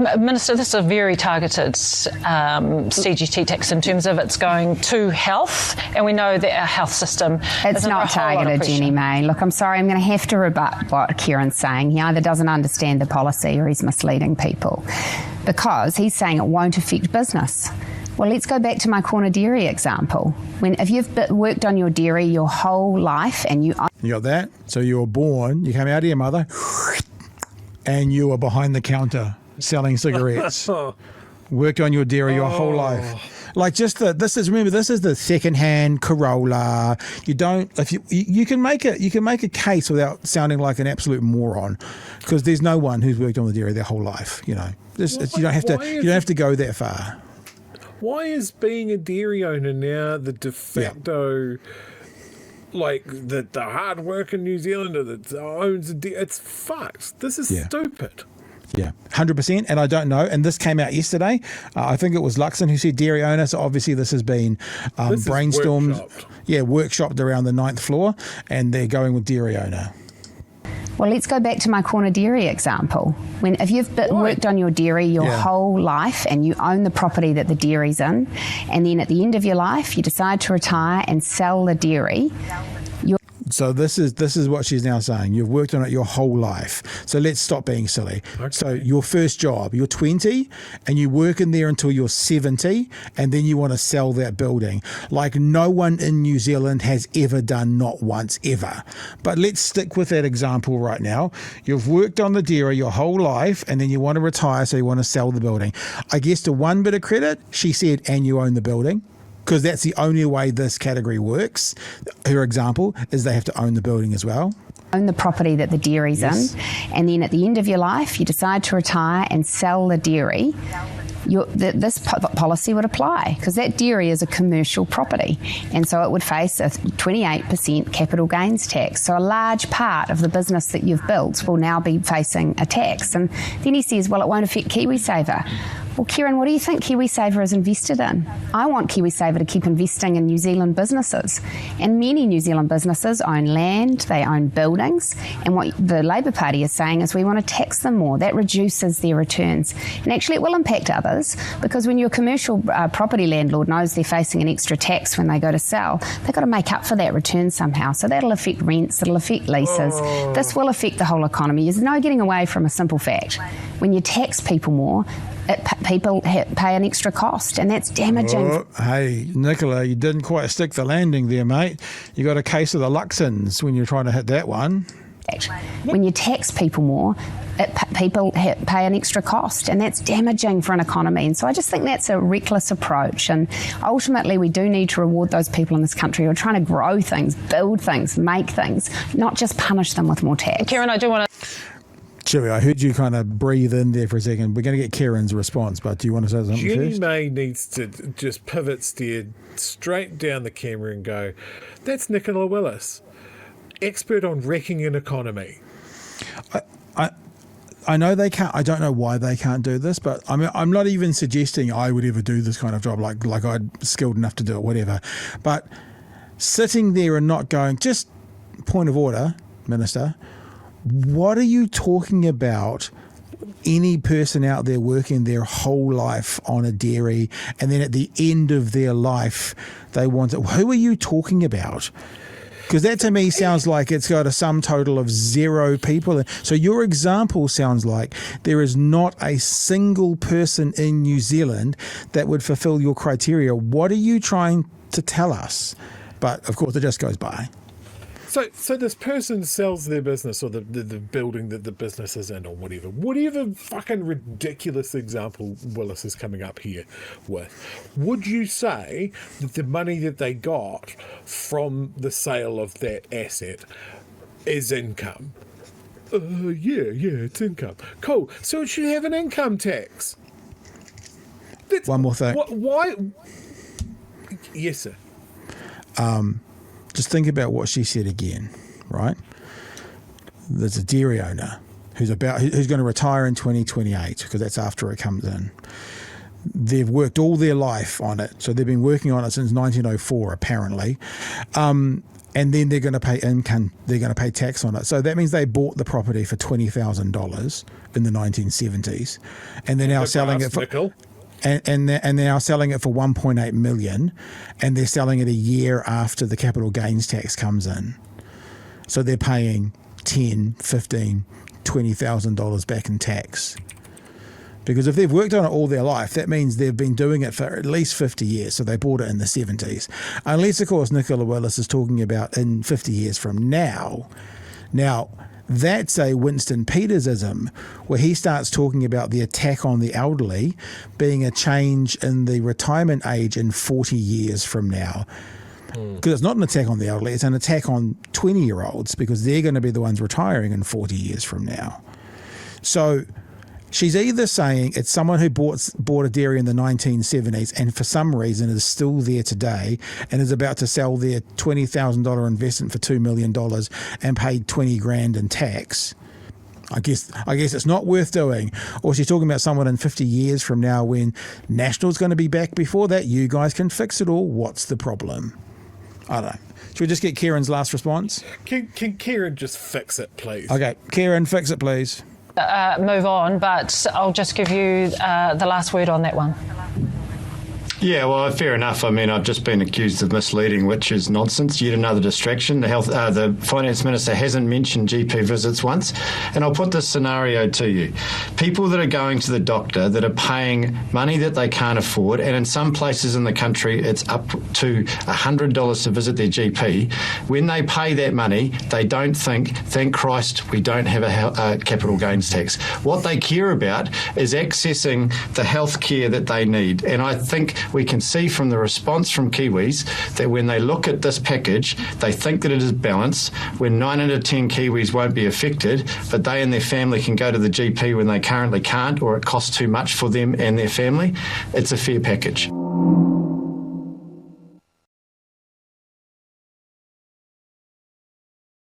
Minister, this is a very targeted CGT tax in terms of it's going to health, and we know that our health system it's not targeted, Jenny May. Look, I'm sorry, I'm going to have to rebut what Kieran's saying. He either doesn't understand the policy or he's misleading people, because he's saying it won't affect business. Well, let's go back to my corner dairy example. If you've worked on your dairy your whole life and you got that? So you were born, you came out of your mother, and you were behind the counter selling cigarettes. Worked on your dairy your whole life. Like this is the second-hand Corolla. You don't you can make a case without sounding like an absolute moron, because there's no one who's worked on the dairy their whole life. You know, you don't have to go that far. Why is being a dairy owner now the de facto, like the hard-working New Zealander that owns a dairy? It's fucked. This is stupid. Yeah, 100%. And I don't know. And this came out yesterday. I think it was Luxon who said dairy owner. So obviously this has been brainstormed. Workshopped around the 9th floor, and they're going with dairy owner. Well, let's go back to my corner dairy example. If you've worked on your dairy your whole life and you own the property that the dairy's in, and then at the end of your life you decide to retire and sell the dairy. So this is what she's now saying. You've worked on it your whole life. So let's stop being silly. Okay. So your first job, you're 20 and you work in there until you're 70, and then you want to sell that building. Like no one in New Zealand has ever done, not once ever. But let's stick with that example right now. You've worked on the dairy your whole life and then you want to retire, so you want to sell the building. I guess to one bit of credit, she said, and you own the building. Because that's the only way this category works. Her example is they have to own the building as well. Own the property that the dairy's in, and then at the end of your life, you decide to retire and sell the dairy. This policy would apply, because that dairy is a commercial property, and so it would face a 28% capital gains tax. So a large part of the business that you've built will now be facing a tax. And then he says, well, it won't affect KiwiSaver. Well, Kieran, what do you think KiwiSaver is invested in? I want KiwiSaver to keep investing in New Zealand businesses. And many New Zealand businesses own land, they own buildings, and what the Labour Party is saying is we want to tax them more. That reduces their returns. And actually it will impact others, because when your commercial property landlord knows they're facing an extra tax when they go to sell, they've got to make up for that return somehow. So that'll affect rents, it'll affect leases. This will affect the whole economy. There's no getting away from a simple fact. When you tax people more, people pay an extra cost, and that's damaging. Hey, Nicola, you didn't quite stick the landing there, mate. You got a case of the Luxons when you're trying to hit that one. When you tax people more, people pay an extra cost, and that's damaging for an economy. And so I just think that's a reckless approach. And ultimately, we do need to reward those people in this country who are trying to grow things, build things, make things, not just punish them with more tax. Kieran, I do want to... Chewie, I heard you kind of breathe in there for a second. We're going to get Kieran's response, but do you want to say something first? Jenny May needs to just pivot, stare straight down the camera and go, that's Nicola Willis, expert on wrecking an economy. I know they can't. I don't know why they can't do this, but I mean, I'm not even suggesting I would ever do this kind of job, like I'm skilled enough to do it, whatever. But sitting there and not going, just point of order, Minister, what are you talking about? Any person out there working their whole life on a dairy, and then at the end of their life, they want it. Who are you talking about? Because that to me sounds like it's got a sum total of 0 people. So your example sounds like there is not a single person in New Zealand that would fulfill your criteria. What are you trying to tell us? But of course, it just goes by. So this person sells their business, or the building that the business is in, or whatever fucking ridiculous example Willis is coming up here with. Would you say that the money that they got from the sale of that asset is income? Yeah, it's income. Cool. So it should have an income tax. One more thing. Why? Yes, sir. Just think about what she said again, right? There's a dairy owner who's going to retire in 2028, because that's after it comes in. They've worked all their life on it, so they've been working on it since 1904, apparently. And and then they're going to pay income. They're going to pay tax on it. So that means they bought the property for $20,000 in the 1970s, and they're now selling it for. Nickel. And they're now selling it for $1.8 million, and they're selling it a year after the capital gains tax comes in. So they're paying $10,000, $15,000, $20,000 back in tax. Because if they've worked on it all their life, that means they've been doing it for at least 50 years. So they bought it in the 70s. Unless, of course, Nicola Willis is talking about in 50 years from now. Now, that's a Winston Petersism, where he starts talking about the attack on the elderly being a change in the retirement age in 40 years from now. Because it's not an attack on the elderly, it's an attack on 20-year-olds, because they're going to be the ones retiring in 40 years from now. So she's either saying it's someone who bought a dairy in the 1970s and for some reason is still there today and is about to sell their $20,000 investment for $2 million and paid $20,000 in tax. I guess it's not worth doing. Or she's talking about someone in 50 years from now when National's going to be back before that. You guys can fix it all. What's the problem? I don't know. Should we just get Kieran's last response? Can Kieran just fix it, please? Okay, Kieran, fix it, please. Move on, but I'll just give you the last word on that one. Yeah, well, fair enough. I mean, I've just been accused of misleading, which is nonsense. Yet another distraction. The finance minister hasn't mentioned GP visits once. And I'll put this scenario to you. People that are going to the doctor that are paying money that they can't afford, and in some places in the country it's up to $100 to visit their GP. When they pay that money, they don't think, thank Christ, we don't have a capital gains tax. What they care about is accessing the health care that they need. And I think we can see from the response from Kiwis that when they look at this package, they think that it is balanced, when 9 out of 10 Kiwis won't be affected, but they and their family can go to the GP when they currently can't, or it costs too much for them and their family. It's a fair package.